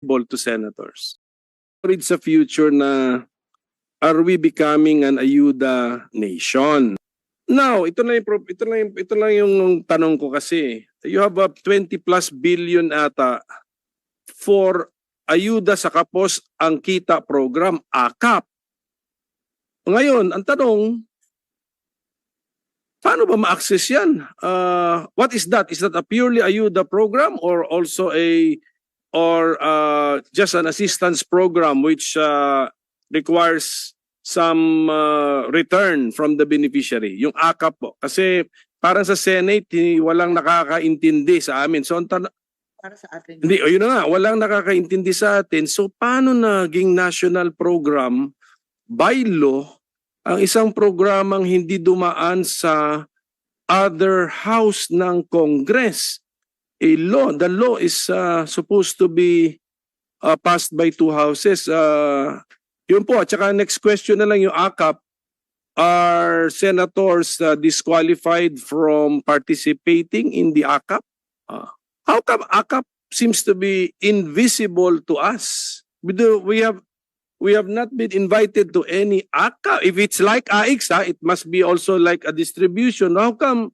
to senators. It's a future na are we becoming an ayuda nation? Now, ito lang yung tanong ko kasi. You have a 20 plus billion ata for ayuda sa kapos ang kita program, AKAP. Ngayon, ang tanong, paano ba ma-access yan? What is that? Is that a purely ayuda program or also just an assistance program which requires some return from the beneficiary? Yung AKAP po. Kasi parang sa Senate, walang nakakaintindi sa amin. So, Para sa atin. hindi, yun na nga, walang nakakaintindi sa atin. So, paano naging national program by law ang isang programang hindi dumaan sa other house ng Congress? A law, the law is supposed to be passed by two houses. Yun po, at saka next question na lang yung AKAP. Are senators disqualified from participating in the AKAP? How come AKAP seems to be invisible to us? We have not been invited to any AKAP. If it's like AIX, it must be also like a distribution. How come